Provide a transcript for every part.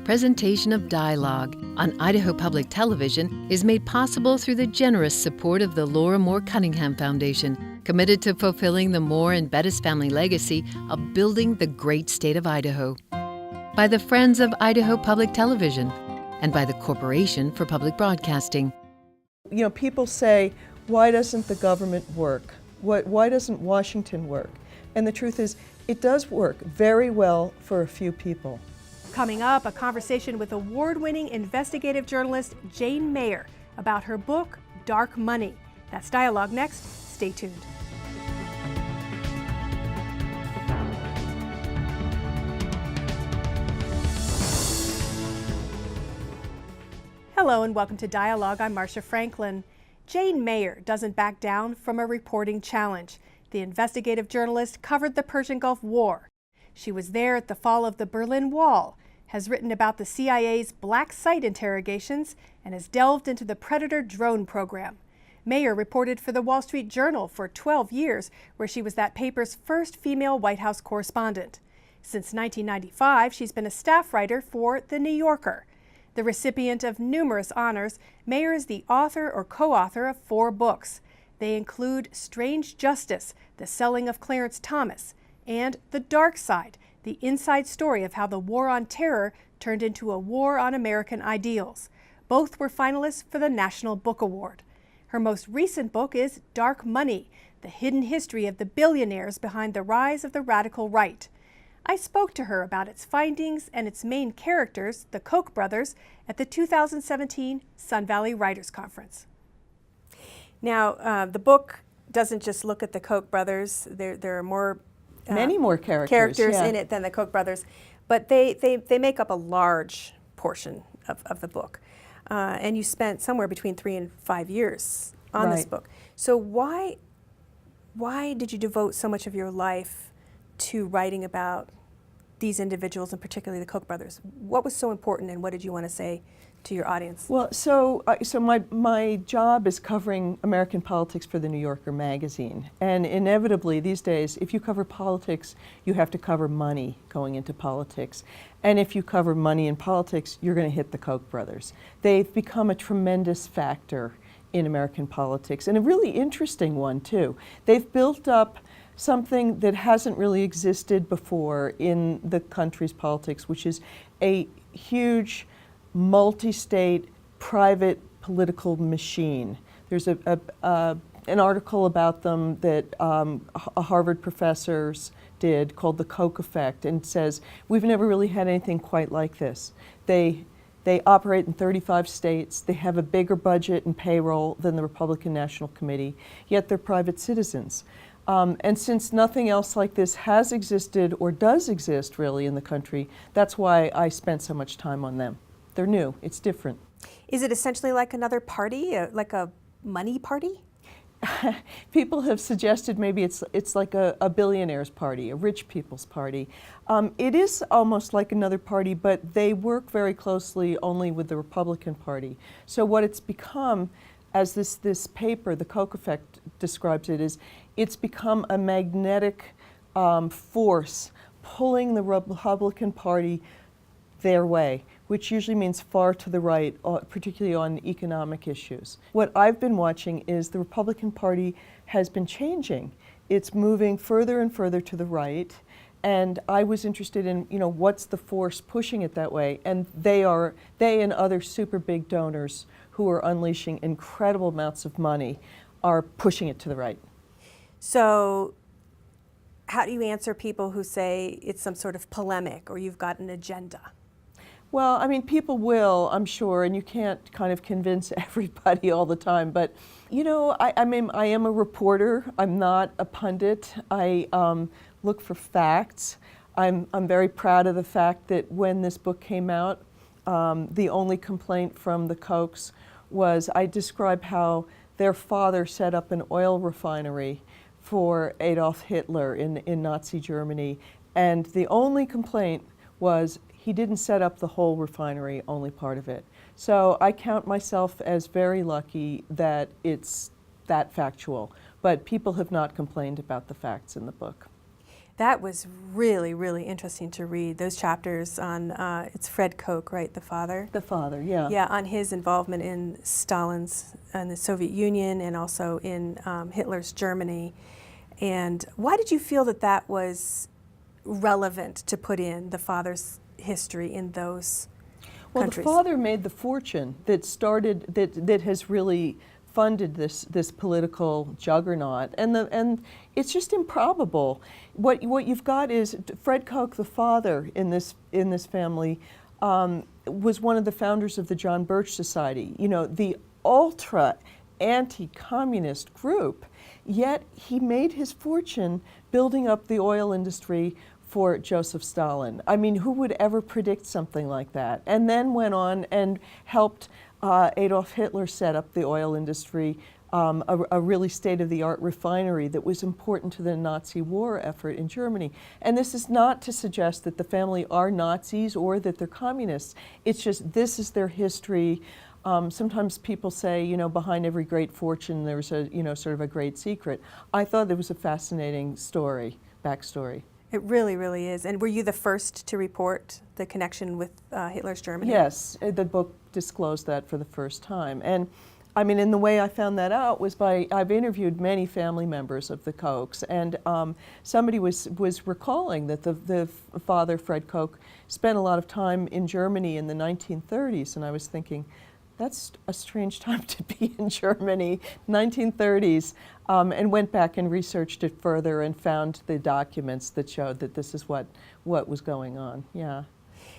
Presentation of Dialogue on Idaho Public Television is made possible through the generous support of the Laura Moore Cunningham Foundation, committed to fulfilling the Moore and Bettis family legacy of building the great state of Idaho. By the Friends of Idaho Public Television and by the Corporation for Public Broadcasting. You know, people say, why doesn't the government work? Why doesn't Washington work? And the truth is, it does work very well for a few people. Coming up, a conversation with award-winning investigative journalist Jane Mayer about her book, Dark Money. That's Dialogue next. Stay tuned. Hello and welcome to Dialogue. I'm Marcia Franklin. Jane Mayer doesn't back down from a reporting challenge. The investigative journalist covered the Persian Gulf War. She was there at the fall of the Berlin Wall, has written about the CIA's black site interrogations, and has delved into the Predator drone program. Mayer reported for the Wall Street Journal for 12 years, where she was that paper's first female White House correspondent. Since 1995, she's been a staff writer for The New Yorker. The recipient of numerous honors, Mayer is the author or co-author of 4 books. They include Strange Justice, The Selling of Clarence Thomas, and The Dark Side, the inside story of how the War on Terror turned into a war on American ideals. Both were finalists for the National Book Award. Her most recent book is Dark Money, the hidden history of the billionaires behind the rise of the radical right. I spoke to her about its findings and its main characters, the Koch brothers, at the 2017 Sun Valley Writers Conference. Now, the book doesn't just look at the Koch brothers. There are more many more characters in it than the Koch brothers, but they make up a large portion of the book. And you spent somewhere between 3 and 5 years on this book. So why did you devote so much of your life to writing about these individuals, and particularly the Koch brothers? What was so important, and what did you want to say to your audience? Well, so my job is covering American politics for the New Yorker magazine, and inevitably these days, if you cover politics, you have to cover money going into politics, and if you cover money in politics, you're going to hit the Koch brothers. They've become a tremendous factor in American politics, and a really interesting one too. They've built up something that hasn't really existed before in the country's politics, which is a huge multi-state private political machine. There's an article about them that a Harvard professors did called The Koch Effect, and says, we've never really had anything quite like this. They operate in 35 states. They have a bigger budget and payroll than the Republican National Committee, yet they're private citizens. And since nothing else like this has existed or does exist really in the country, that's why I spent so much time on them. They're new. It's different. Is it essentially like another party, like a money party? People have suggested maybe it's like a billionaire's party, a rich people's party. It is almost like another party, but they work very closely only with the Republican Party. So what it's become, as this paper, The Koch Effect, describes it, is it's become a magnetic force pulling the Republican Party their way, which usually means far to the right, particularly on economic issues. What I've been watching is the Republican Party has been changing. It's moving further and further to the right, and I was interested in, what's the force pushing it that way, and they and other super big donors who are unleashing incredible amounts of money are pushing it to the right. So how do you answer people who say it's some sort of polemic or you've got an agenda? Well, I mean, people will, I'm sure, and you can't kind of convince everybody all the time, but, I am a reporter. I'm not a pundit. I look for facts. I'm very proud of the fact that when this book came out, the only complaint from the Kochs was I described how their father set up an oil refinery for Adolf Hitler in Nazi Germany, and the only complaint was he didn't set up the whole refinery, only part of it. So I count myself as very lucky that it's that factual, but people have not complained about the facts in the book. That was really, really interesting to read. Those chapters on, it's Fred Koch, right, the father? The father, yeah. Yeah, on his involvement in Stalin's, and the Soviet Union, and also in Hitler's Germany. And why did you feel that that was relevant to put in the father's history in those countries? Well, the father made the fortune that started, that has really funded this political juggernaut, and it's just improbable. What you've got is Fred Koch, the father in this family, was one of the founders of the John Birch Society. You know, the ultra anti-communist group. Yet he made his fortune building up the oil industry for Joseph Stalin. I mean, who would ever predict something like that? And then went on and helped Adolf Hitler set up the oil industry, a really state-of-the-art refinery that was important to the Nazi war effort in Germany. And this is not to suggest that the family are Nazis or that they're communists. It's just this is their history. Sometimes people say, you know, behind every great fortune there's a, you know, sort of a great secret. I thought it was a fascinating story, backstory. It really, really is. And were you the first to report the connection with Hitler's Germany? Yes, the book disclosed that for the first time. And I mean, and the way I found that out was I've interviewed many family members of the Kochs, and somebody was recalling that the father, Fred Koch, spent a lot of time in Germany in the 1930s, and I was thinking, that's a strange time to be in Germany, 1930s, and went back and researched it further and found the documents that showed that this is what was going on, yeah.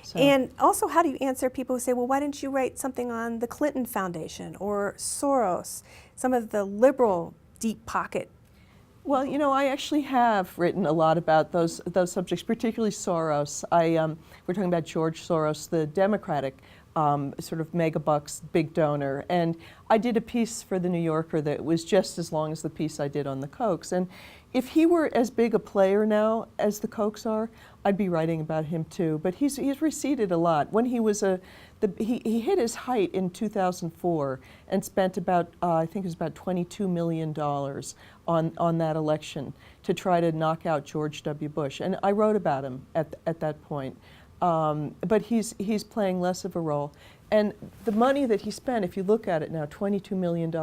So. And also, how do you answer people who say, well, why didn't you write something on the Clinton Foundation or Soros, some of the liberal deep pocket? Well, you know, I actually have written a lot about those subjects, particularly Soros. We're talking about George Soros, the Democratic sort of megabucks big donor, and I did a piece for the New Yorker that was just as long as the piece I did on the Kochs. And if he were as big a player now as the Kochs are, I'd be writing about him too. But he's receded a lot. When he was he hit his height in 2004 and spent about I think it was about $22 million on that election to try to knock out George W. Bush. And I wrote about him at that point. But he's playing less of a role. And the money that he spent, if you look at it now, $22 million,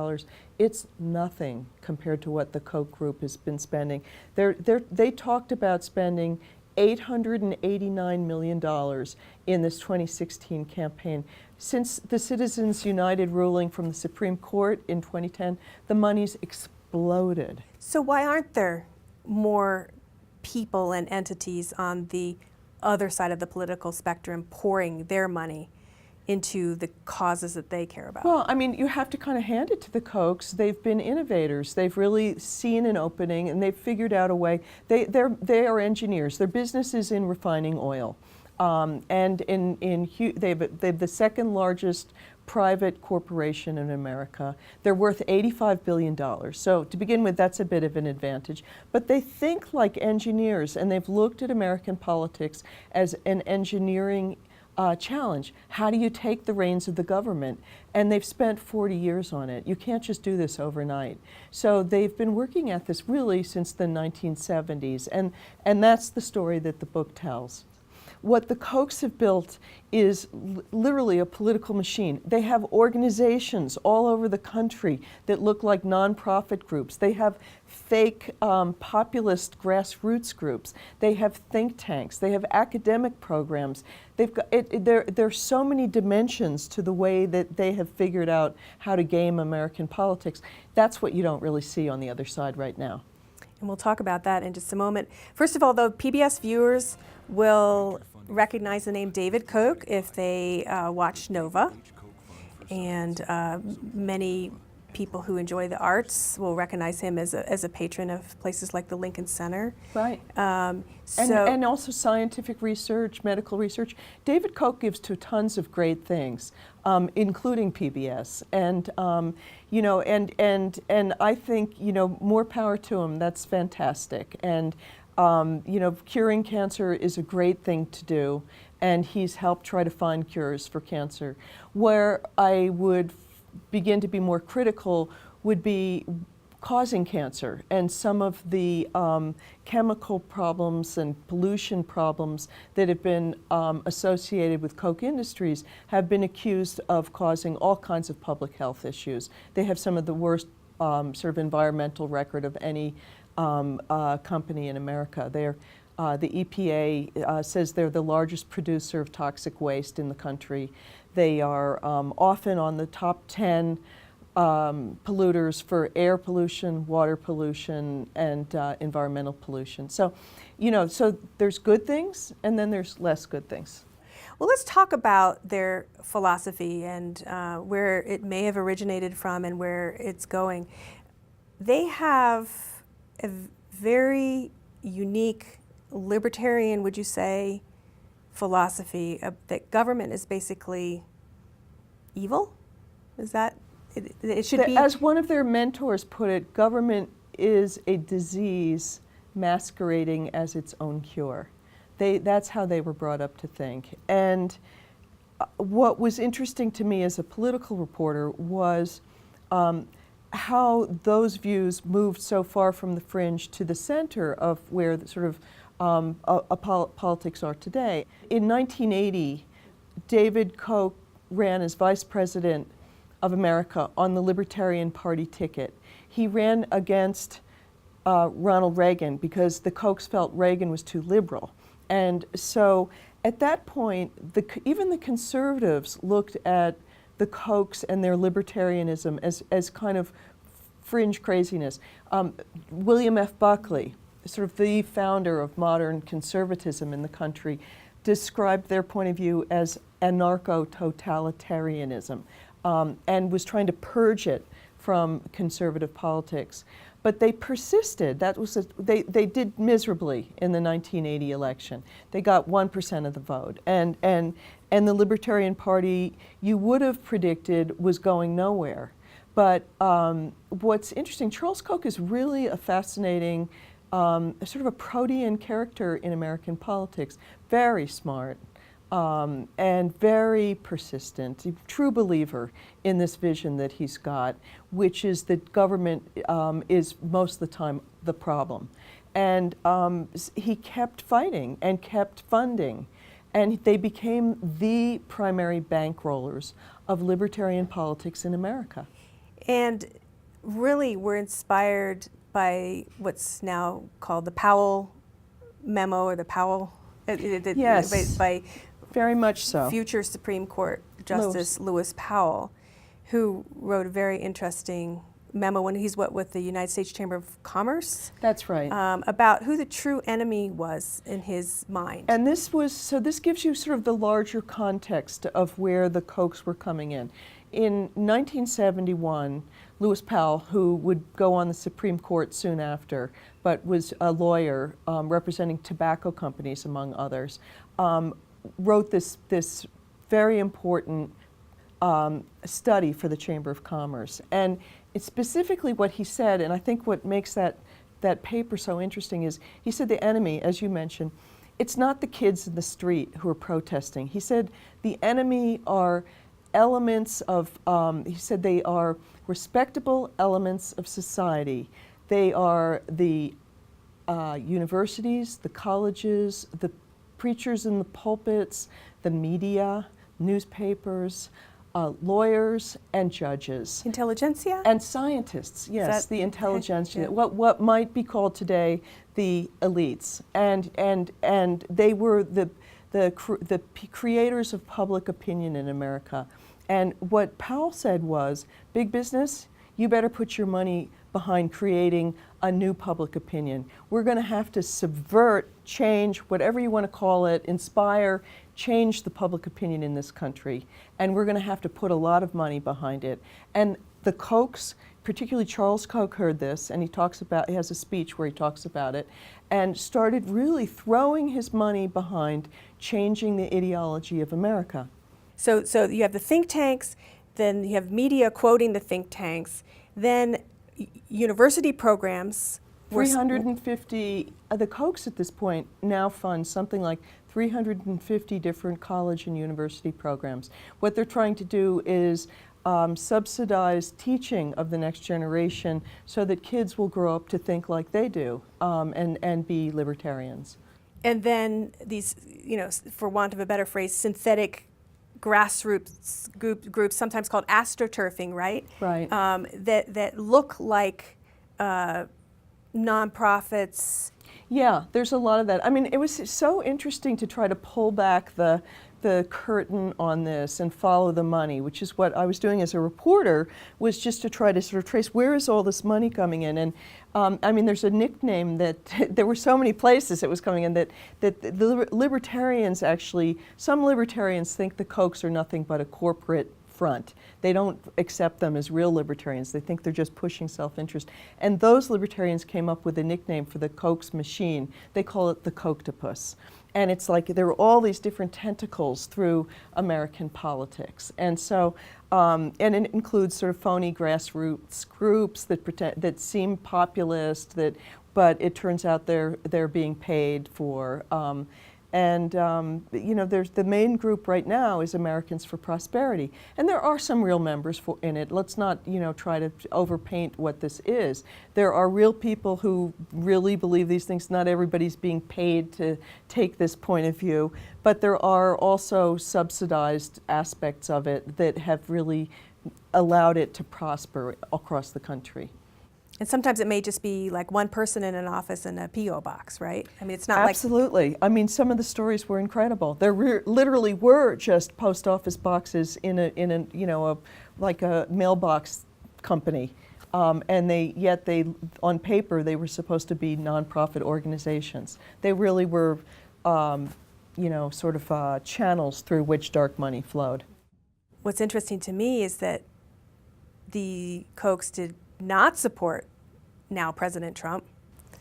it's nothing compared to what the Koch group has been spending. They talked about spending $889 million in this 2016 campaign. Since the Citizens United ruling from the Supreme Court in 2010, the money's exploded. So why aren't there more people and entities on the other side of the political spectrum pouring their money into the causes that they care about? Well, I mean, you have to kind of hand it to the Kochs. They've been innovators. They've really seen an opening, and they've figured out a way. They are engineers. Their business is in refining oil, and they've the second largest private corporation in America. They're worth $85 billion. So to begin with, that's a bit of an advantage. But they think like engineers, and they've looked at American politics as an engineering challenge. How do you take the reins of the government? And they've spent 40 years on it. You can't just do this overnight. So they've been working at this really since the 1970s, and that's the story that the book tells. What the Kochs have built is literally a political machine. They have organizations all over the country that look like nonprofit groups. They have fake populist grassroots groups. They have think tanks. They have academic programs. They've got there's so many dimensions to the way that they have figured out how to game American politics. That's what you don't really see on the other side right now. And we'll talk about that in just a moment. First of all, though, PBS viewers will recognize the name David Koch if they watch Nova. And many people who enjoy the arts will recognize him as a patron of places like the Lincoln Center. Right. And also scientific research, medical research. David Koch gives to tons of great things, including PBS. And you know, and I think, you know, more power to him. That's fantastic. And you know, curing cancer is a great thing to do, and he's helped try to find cures for cancer. Where I would begin to be more critical would be causing cancer, and some of the chemical problems and pollution problems that have been associated with Koch Industries have been accused of causing all kinds of public health issues. They have some of the worst sort of environmental record of any company in America. The EPA says they're the largest producer of toxic waste in the country. They are often on the top 10 polluters for air pollution, water pollution, and environmental pollution. So, so there's good things, and then there's less good things. Well, let's talk about their philosophy and where it may have originated from and where it's going. They have a very unique libertarian, would you say, philosophy that government is basically evil? Is that? It should be. As one of their mentors put it, government is a disease masquerading as its own cure. That's how they were brought up to think. And what was interesting to me as a political reporter was how those views moved so far from the fringe to the center of where the sort of politics are today. In 1980, David Koch ran as vice president of America on the Libertarian Party ticket. He ran against Ronald Reagan because the Kochs felt Reagan was too liberal. And so at that point, even the conservatives looked at the Kochs and their libertarianism as kind of fringe craziness. William F. Buckley, sort of the founder of modern conservatism in the country, described their point of view as anarcho-totalitarianism, and was trying to purge it from conservative politics. But they persisted. They did miserably in the 1980 election. They got 1% of the vote. And the Libertarian Party, you would have predicted, was going nowhere. But what's interesting, Charles Koch is really a fascinating, sort of a protean character in American politics. Very smart. And very persistent, a true believer in this vision that he's got, which is that government is most of the time the problem. And he kept fighting and kept funding, and they became the primary bankrollers of libertarian politics in America. And really were inspired by what's now called the Powell memo, or the Powell, yes. by Very much so. Future Supreme Court Justice Lewis Powell, who wrote a very interesting memo when he's with the United States Chamber of Commerce. That's right. About who the true enemy was in his mind. And this gives you sort of the larger context of where the Kochs were coming in. In 1971, Lewis Powell, who would go on the Supreme Court soon after, but was a lawyer representing tobacco companies, among others, wrote this very important study for the Chamber of Commerce. And it's specifically what he said, and I think what makes that paper so interesting is, he said the enemy, as you mentioned, it's not the kids in the street who are protesting. He said the enemy are elements of, he said they are respectable elements of society. They are the universities, the colleges, the preachers in the pulpits, the media, newspapers, lawyers, and judges. Intelligentsia? And scientists, yes, the intelligentsia, yeah. what might be called today the elites. And they were the creators of public opinion in America. And what Powell said was, big business, you better put your money behind creating a new public opinion. We're going to have to subvert, change, whatever you want to call it, inspire, change the public opinion in this country. And we're going to have to put a lot of money behind it. And the Kochs, particularly Charles Koch, heard this, and he has a speech where he talks about it, and started really throwing his money behind changing the ideology of America. So you have the think tanks, then you have media quoting the think tanks, then university programs. 350, the Kochs at this point now fund something like 350 different college and university programs. What they're trying to do is subsidize teaching of the next generation so that kids will grow up to think like they do and be libertarians. And then these, for want of a better phrase, synthetic grassroots groups, sometimes called astroturfing, right? Right. That look like nonprofits. Yeah, there's a lot of that. I mean, it was so interesting to try to pull back the curtain on this and follow the money, which is what I was doing as a reporter, was just to try to sort of trace where is all this money coming in. And I mean, there's a nickname that there were so many places it was coming in that the libertarians actually, some libertarians think the Kochs are nothing but a corporate front. They don't accept them as real libertarians. They think they're just pushing self-interest. And those libertarians came up with a nickname for the Koch's machine. They call it the Kochtopus. And it's like there are all these different tentacles through American politics. And so, and it includes sort of phony grassroots groups that seem populist, but it turns out they're being paid for. There's the main group right now is Americans for Prosperity, and there are some real members in it. Let's not, try to overpaint what this is. There are real people who really believe these things. Not everybody's being paid to take this point of view, but there are also subsidized aspects of it that have really allowed it to prosper across the country. And sometimes it may just be like one person in an office and a P.O. box, right? I mean, it's not Absolutely. I mean, some of the stories were incredible. There literally were just post office boxes in a like a mailbox company, and they on paper they were supposed to be nonprofit organizations. They really were, sort of channels through which dark money flowed. What's interesting to me is that the Kochs did not support now President Trump.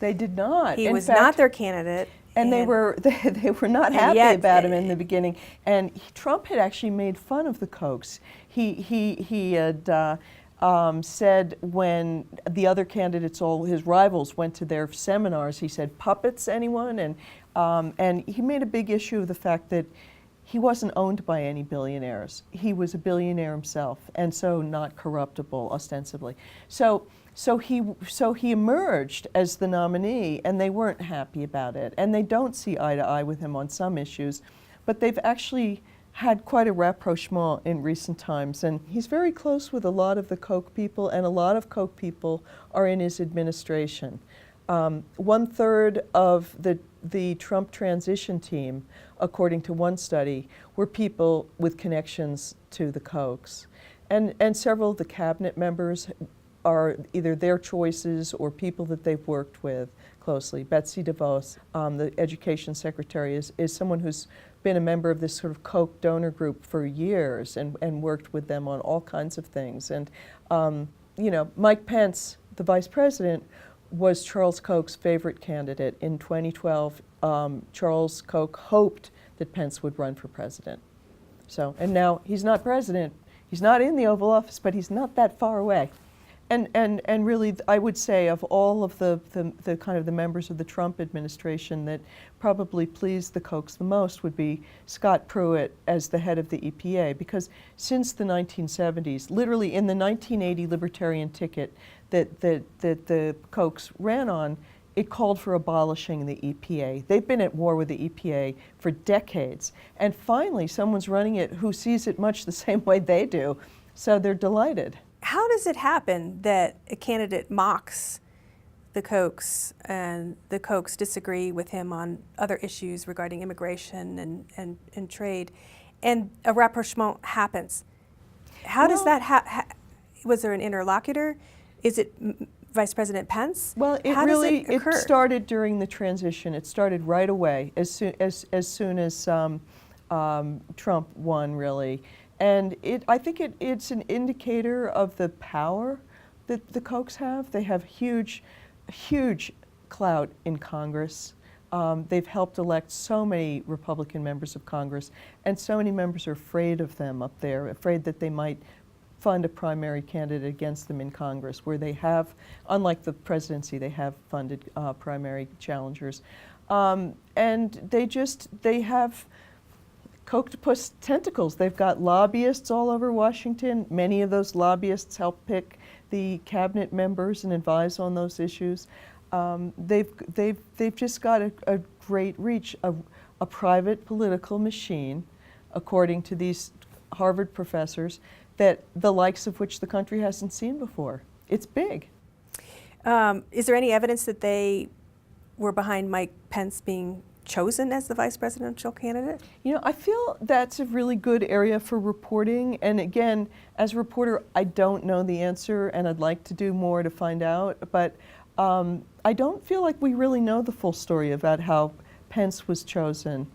They did not. He was not their candidate. And they were not happy about him in the beginning. And Trump had actually made fun of the Kochs. He had said when the other candidates, all his rivals, went to their seminars, he said, "Puppets, anyone?" And he made a big issue of the fact that he wasn't owned by any billionaires. He was a billionaire himself, and so not corruptible, ostensibly. So he emerged as the nominee, and they weren't happy about it. And they don't see eye to eye with him on some issues, but they've actually had quite a rapprochement in recent times. And he's very close with a lot of the Koch people, and a lot of Koch people are in his administration. 1/3 of the Trump transition team, according to one study, were people with connections to the Kochs. And several of the cabinet members are either their choices or people that they've worked with closely. Betsy DeVos, the education secretary, is someone who's been a member of this sort of Koch donor group for years and worked with them on all kinds of things. And, Mike Pence, the vice president, was Charles Koch's favorite candidate. In 2012, Charles Koch hoped that Pence would run for president. And now he's not president. He's not in the Oval Office, but he's not that far away. And really, I would say of all of the kind of the members of the Trump administration that probably pleased the Kochs the most would be Scott Pruitt as the head of the EPA, because since the 1970s, literally in the 1980 libertarian ticket that the Kochs ran on, it called for abolishing the EPA. They've been at war with the EPA for decades, and finally someone's running it who sees it much the same way they do, so they're delighted. How does it happen that a candidate mocks the Kochs and the Kochs disagree with him on other issues regarding immigration and trade, and a rapprochement happens? How does that was there an interlocutor? Is it Vice President Pence? Well, it started during the transition. It started right away, as soon as Trump won, really. And I think it's an indicator of the power that the Kochs have. They have huge clout in Congress. They've helped elect so many Republican members of Congress, and so many members are afraid of them up there, afraid that they might fund a primary candidate against them in Congress, where they have, unlike the presidency, they have funded primary challengers. And they have Kochtopus tentacles. They've got lobbyists all over Washington. Many of those lobbyists help pick the cabinet members and advise on those issues. They've just got a great reach, a private political machine, according to these Harvard professors, that the likes of which the country hasn't seen before. It's big. Is there any evidence that they were behind Mike Pence being chosen as the vice presidential candidate? You know, I feel that's a really good area for reporting. And again, as a reporter, I don't know the answer, and I'd like to do more to find out. But I don't feel like we really know the full story about how Pence was chosen.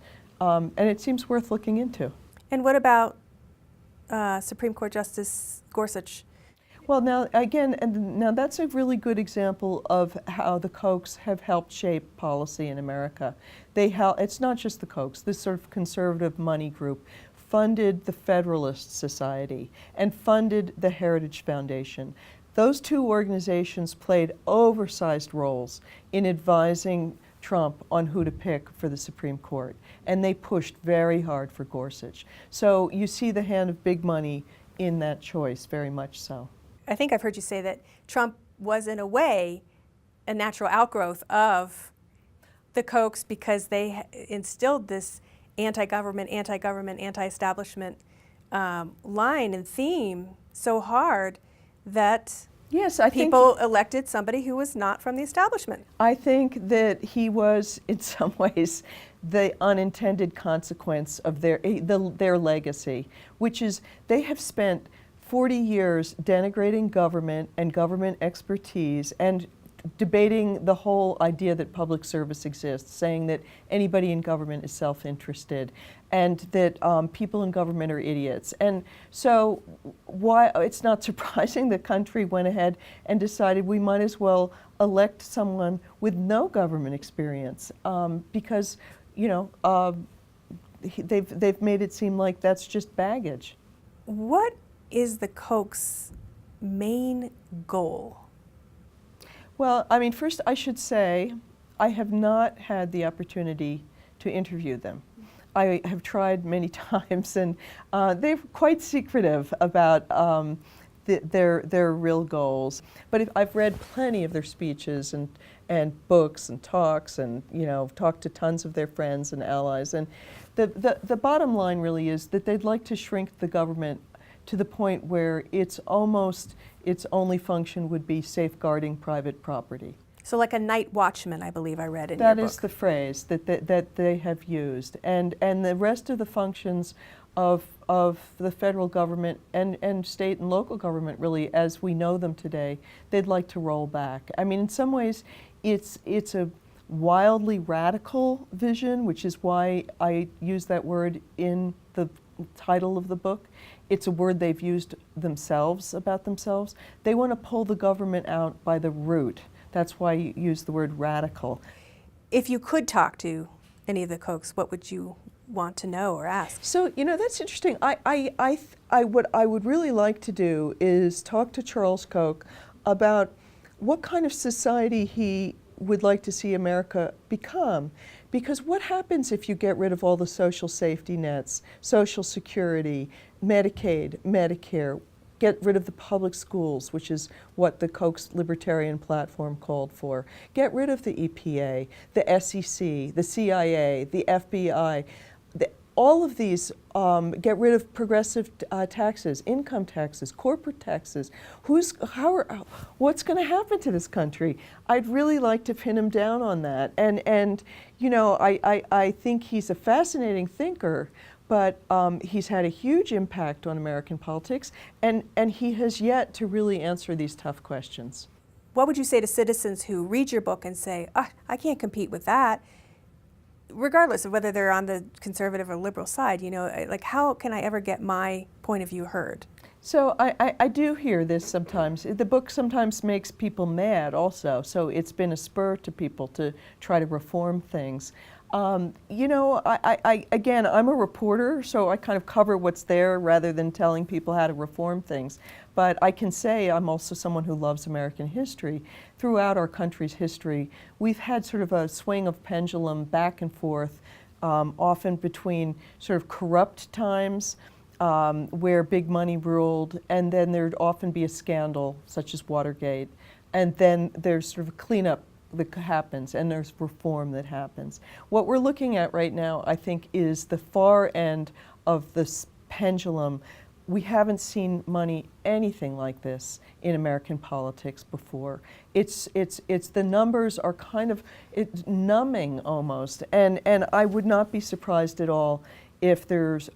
And it seems worth looking into. And what about Supreme Court Justice Gorsuch? Well, now again, and now that's a really good example of how the Kochs have helped shape policy in America. It's not just the Kochs. This sort of conservative money group funded the Federalist Society and funded the Heritage Foundation. Those two organizations played oversized roles in advising Trump on who to pick for the Supreme Court, and they pushed very hard for Gorsuch. So you see the hand of big money in that choice, very much so. I think I've heard you say that Trump was, in a way, a natural outgrowth of the Kochs because they instilled this anti-government, anti-establishment line and theme so hard that yes, I people elected somebody who was not from the establishment. I think that he was, in some ways, the unintended consequence of their legacy, which is they have spent 40 years denigrating government and government expertise and debating the whole idea that public service exists, saying that anybody in government is self-interested and that people in government are idiots. And so it's not surprising the country went ahead and decided we might as well elect someone with no government experience because, you know, they've made it seem like that's just baggage. What is the Koch's main goal? Well, I mean, first I should say I have not had the opportunity to interview them. I have tried many times, and they're quite secretive about their real goals. But I've read plenty of their speeches and books and talks, and talked to tons of their friends and allies. And the bottom line really is that they'd like to shrink the government to the point where its only function would be safeguarding private property. So like a night watchman, I believe I read in your book. That is the phrase that they have used. And the rest of the functions of the federal government and state and local government, really, as we know them today, they'd like to roll back. I mean, in some ways, it's a wildly radical vision, which is why I use that word in the title of the book. It's a word they've used themselves about themselves. They want to pull the government out by the root. That's why you use the word radical. If you could talk to any of the Kochs, what would you want to know or ask? So, that's interesting. What I would really like to do is talk to Charles Koch about what kind of society he would like to see America become. Because what happens if you get rid of all the social safety nets, Social Security, Medicaid, Medicare, get rid of the public schools, which is what the Koch's libertarian platform called for, get rid of the EPA, the SEC, the CIA, the FBI, all of these, get rid of progressive taxes, income taxes, corporate taxes. What's going to happen to this country? I'd really like to pin him down on that. And I think he's a fascinating thinker, but he's had a huge impact on American politics, and he has yet to really answer these tough questions. What would you say to citizens who read your book and say, I can't compete with that? Regardless of whether they're on the conservative or liberal side, like how can I ever get my point of view heard? So I do hear this sometimes. The book sometimes makes people mad also, so it's been a spur to people to try to reform things. Again, I'm a reporter, so I kind of cover what's there rather than telling people how to reform things. But I can say I'm also someone who loves American history. Throughout our country's history, we've had sort of a swing of pendulum back and forth often between sort of corrupt times where big money ruled, and then there'd often be a scandal such as Watergate, and then there's sort of a cleanup that happens, and there's reform that happens. What we're looking at right now, I think, is the far end of this pendulum. We haven't seen money anything like this in American politics before. It's the numbers are kind of numbing almost, and I would not be surprised at all if there's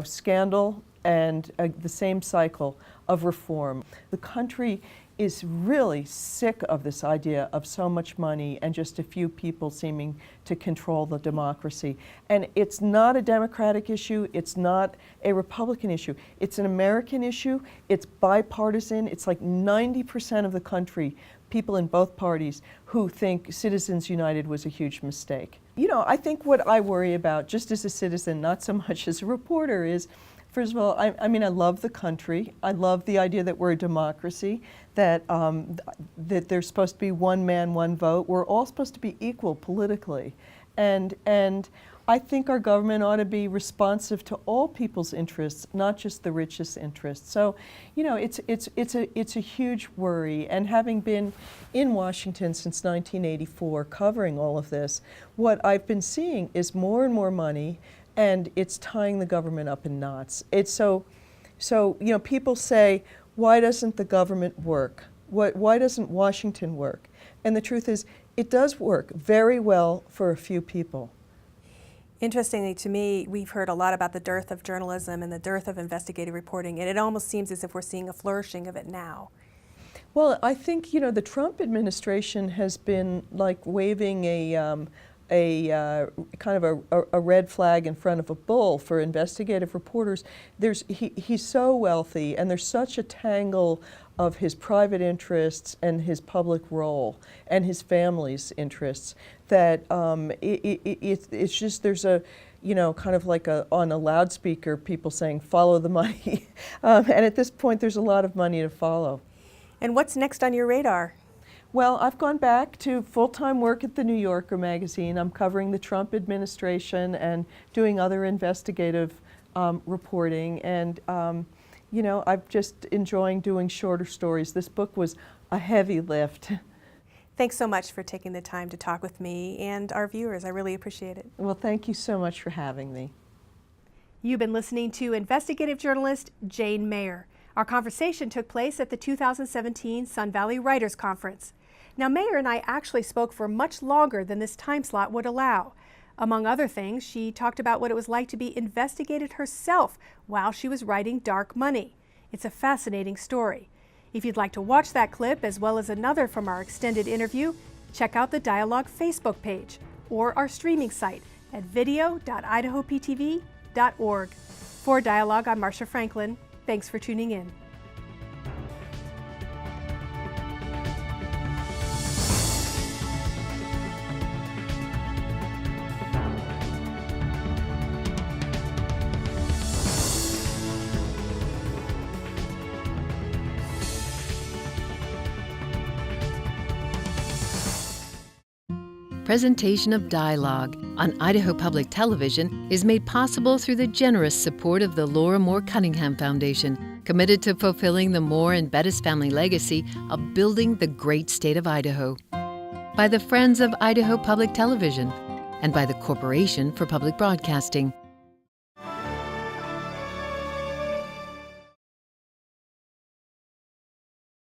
scandal and the same cycle of reform. The country is really sick of this idea of so much money and just a few people seeming to control the democracy. And it's not a Democratic issue, it's not a Republican issue. It's an American issue, it's bipartisan. It's like 90% of the country, people in both parties, who think Citizens United was a huge mistake. You know, I think what I worry about, just as a citizen, not so much as a reporter, is first of all, I mean, I love the country. I love the idea that we're a democracy, that there's supposed to be one man, one vote. We're all supposed to be equal politically. And I think our government ought to be responsive to all people's interests, not just the richest interests. So, you know, it's a huge worry. And having been in Washington since 1984, covering all of this, what I've been seeing is more and more money, and it's tying the government up in knots. It's so you know, people say, why doesn't the government work? Why doesn't Washington work? And the truth is, it does work very well for a few people. Interestingly to me, we've heard a lot about the dearth of journalism and the dearth of investigative reporting, and it almost seems as if we're seeing a flourishing of it now. Well, I think, you know, the Trump administration has been like waving a kind of a red flag in front of a bull for investigative reporters. He's so wealthy, and there's such a tangle of his private interests and his public role and his family's interests that it's just, there's a, you know, kind of like on a loudspeaker, people saying, follow the money. And at this point, there's a lot of money to follow. And what's next on your radar? Well, I've gone back to full-time work at the New Yorker magazine. I'm covering the Trump administration and doing other investigative reporting. And, you know, I'm just enjoying doing shorter stories. This book was a heavy lift. Thanks so much for taking the time to talk with me and our viewers. I really appreciate it. Well, thank you so much for having me. You've been listening to investigative journalist Jane Mayer. Our conversation took place at the 2017 Sun Valley Writers Conference. Now, Mayer and I actually spoke for much longer than this time slot would allow. Among other things, she talked about what it was like to be investigated herself while she was writing Dark Money. It's a fascinating story. If you'd like to watch that clip, as well as another from our extended interview, check out the Dialogue Facebook page or our streaming site at video.idahoptv.org. For Dialogue, I'm Marcia Franklin. Thanks for tuning in. Presentation of Dialogue on Idaho Public Television is made possible through the generous support of the Laura Moore Cunningham Foundation, committed to fulfilling the Moore and Bettis family legacy of building the great state of Idaho. By the Friends of Idaho Public Television and by the Corporation for Public Broadcasting.